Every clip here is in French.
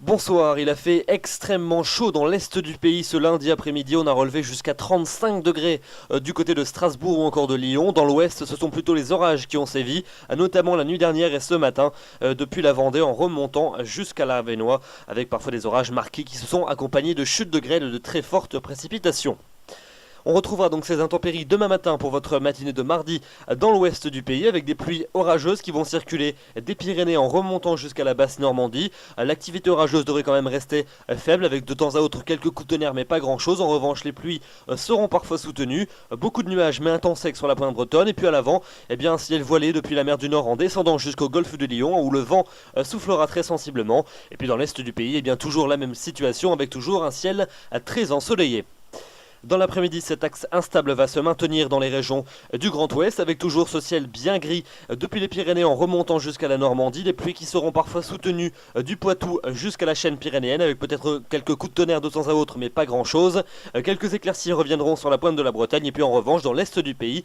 Bonsoir, il a fait extrêmement chaud dans l'est du pays ce lundi après-midi. On a relevé jusqu'à 35 degrés du côté de Strasbourg ou encore de Lyon. Dans l'ouest, ce sont plutôt les orages qui ont sévi, notamment la nuit dernière et ce matin, depuis la Vendée en remontant jusqu'à l'Avesnois, avec parfois des orages marqués qui se sont accompagnés de chutes de grêle et de très fortes précipitations. On retrouvera donc ces intempéries demain matin pour votre matinée de mardi dans l'ouest du pays avec des pluies orageuses qui vont circuler des Pyrénées en remontant jusqu'à la basse Normandie. L'activité orageuse devrait quand même rester faible avec de temps à autre quelques coups de tonnerre mais pas grand chose. En revanche les pluies seront parfois soutenues. Beaucoup de nuages mais un temps sec sur la pointe bretonne et puis à l'avant un ciel voilé depuis la mer du Nord en descendant jusqu'au golfe de Lion où le vent soufflera très sensiblement. Et puis dans l'est du pays toujours la même situation avec toujours un ciel très ensoleillé. Dans l'après-midi, cet axe instable va se maintenir dans les régions du Grand Ouest avec toujours ce ciel bien gris depuis les Pyrénées en remontant jusqu'à la Normandie. Des pluies qui seront parfois soutenues du Poitou jusqu'à la chaîne pyrénéenne avec peut-être quelques coups de tonnerre de temps à autre mais pas grand-chose. Quelques éclaircies reviendront sur la pointe de la Bretagne et puis en revanche dans l'est du pays,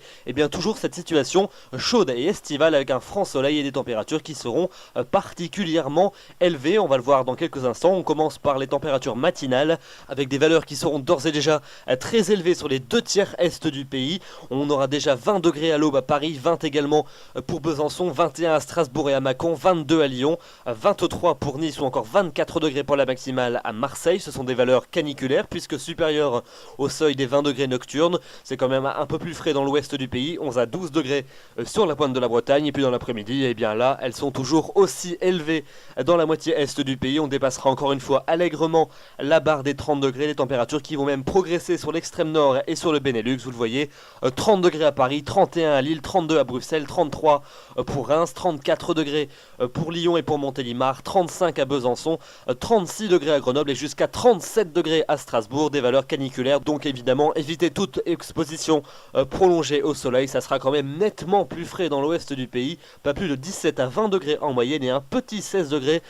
toujours cette situation chaude et estivale avec un franc soleil et des températures qui seront particulièrement élevées. On va le voir dans quelques instants. On commence par les températures matinales avec des valeurs qui seront d'ores et déjà très élevé sur les 2/3 est du pays. On aura déjà 20 degrés à l'aube à Paris, 20 également pour Besançon, 21 à Strasbourg et à Mâcon, 22 à Lyon, 23 pour Nice ou encore 24 degrés pour la maximale à Marseille. Ce sont des valeurs caniculaires puisque supérieures au seuil des 20 degrés nocturnes. C'est quand même un peu plus frais dans l'ouest du pays, 11 à 12 degrés sur la pointe de la Bretagne. Et puis dans l'après-midi, là, elles sont toujours aussi élevées dans la moitié est du pays. On dépassera encore une fois allègrement la barre des 30 degrés, les températures qui vont même progresser sur l'extrême nord et sur le Benelux, vous le voyez, 30 degrés à Paris, 31 à Lille, 32 à Bruxelles, 33 pour Reims, 34 degrés pour Lyon et pour Montélimar, 35 à Besançon, 36 degrés à Grenoble et jusqu'à 37 degrés à Strasbourg, des valeurs caniculaires. Donc évidemment, évitez toute exposition prolongée au soleil, ça sera quand même nettement plus frais dans l'ouest du pays, pas plus de 17 à 20 degrés en moyenne et un petit 16 degrés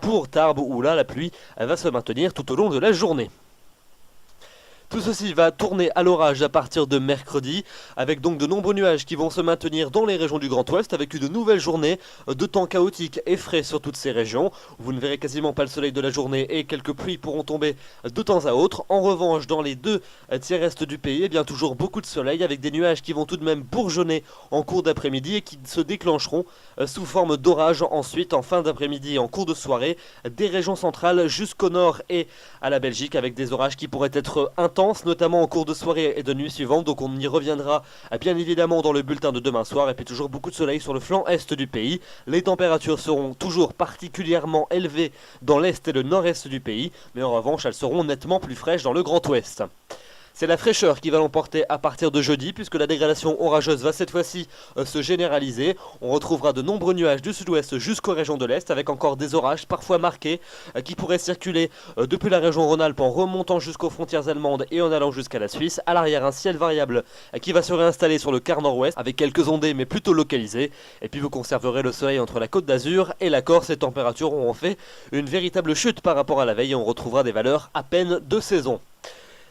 pour Tarbes où là la pluie va se maintenir tout au long de la journée. Tout ceci va tourner à l'orage à partir de mercredi, avec donc de nombreux nuages qui vont se maintenir dans les régions du Grand Ouest, avec une nouvelle journée de temps chaotique et frais sur toutes ces régions. Vous ne verrez quasiment pas le soleil de la journée et quelques pluies pourront tomber de temps à autre. En revanche, dans les 2/3 est du pays, toujours beaucoup de soleil, avec des nuages qui vont tout de même bourgeonner en cours d'après-midi et qui se déclencheront sous forme d'orage ensuite en fin d'après-midi et en cours de soirée, des régions centrales jusqu'au nord et à la Belgique, avec des orages qui pourraient être intenses, notamment en cours de soirée et de nuit suivante. Donc on y reviendra bien évidemment dans le bulletin de demain soir. Et puis toujours beaucoup de soleil sur le flanc est du pays. Les températures seront toujours particulièrement élevées dans l'est et le nord-est du pays, mais en revanche elles seront nettement plus fraîches dans le Grand Ouest. C'est la fraîcheur qui va l'emporter à partir de jeudi puisque la dégradation orageuse va cette fois-ci se généraliser. On retrouvera de nombreux nuages du sud-ouest jusqu'aux régions de l'est avec encore des orages parfois marqués qui pourraient circuler depuis la région Rhône-Alpes en remontant jusqu'aux frontières allemandes et en allant jusqu'à la Suisse. À l'arrière, un ciel variable qui va se réinstaller sur le quart nord-ouest avec quelques ondées mais plutôt localisées. Et puis vous conserverez le soleil entre la Côte d'Azur et la Corse. Les températures auront fait une véritable chute par rapport à la veille et on retrouvera des valeurs à peine de saison.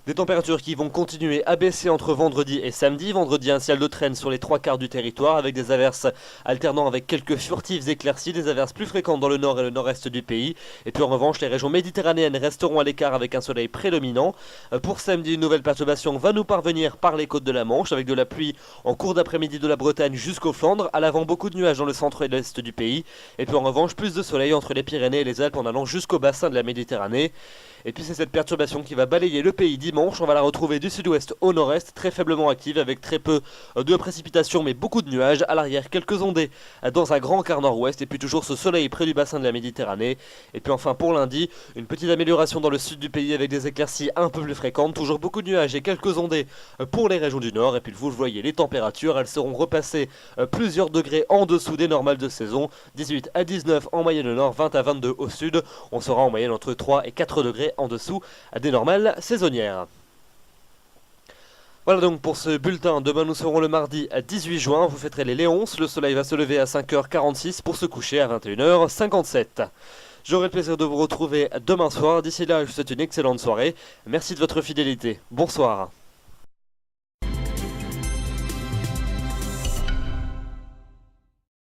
Des températures qui vont continuer à baisser entre vendredi et samedi. Vendredi, un ciel de traîne sur les 3/4 du territoire avec des averses alternant avec quelques furtives éclaircies, des averses plus fréquentes dans le nord et le nord-est du pays. Et puis en revanche, les régions méditerranéennes resteront à l'écart avec un soleil prédominant. Pour samedi, une nouvelle perturbation va nous parvenir par les côtes de la Manche avec de la pluie en cours d'après-midi de la Bretagne jusqu'aux Flandres. À l'avant, beaucoup de nuages dans le centre et l'est du pays. Et puis en revanche, plus de soleil entre les Pyrénées et les Alpes en allant jusqu'au bassin de la Méditerranée. Et puis c'est cette perturbation qui va balayer le pays dimanche. On va la retrouver du sud-ouest au nord-est, très faiblement active avec très peu de précipitations mais beaucoup de nuages. À l'arrière, quelques ondées dans un grand quart nord-ouest et puis toujours ce soleil près du bassin de la Méditerranée. Et puis enfin pour lundi, une petite amélioration dans le sud du pays avec des éclaircies un peu plus fréquentes. Toujours beaucoup de nuages et quelques ondées pour les régions du nord. Et puis vous le voyez, les températures, elles seront repassées plusieurs degrés en dessous des normales de saison. 18 à 19 en moyenne au nord, 20 à 22 au sud. On sera en moyenne entre 3 et 4 degrés en dessous des normales saisonnières. Voilà donc pour ce bulletin. Demain nous serons le mardi à 18 juin, vous fêterez les Léonces. Le soleil va se lever à 5h46 pour se coucher à 21h57. J'aurai le plaisir de vous retrouver demain soir. D'ici là, je vous souhaite une excellente soirée. Merci de votre fidélité. Bonsoir.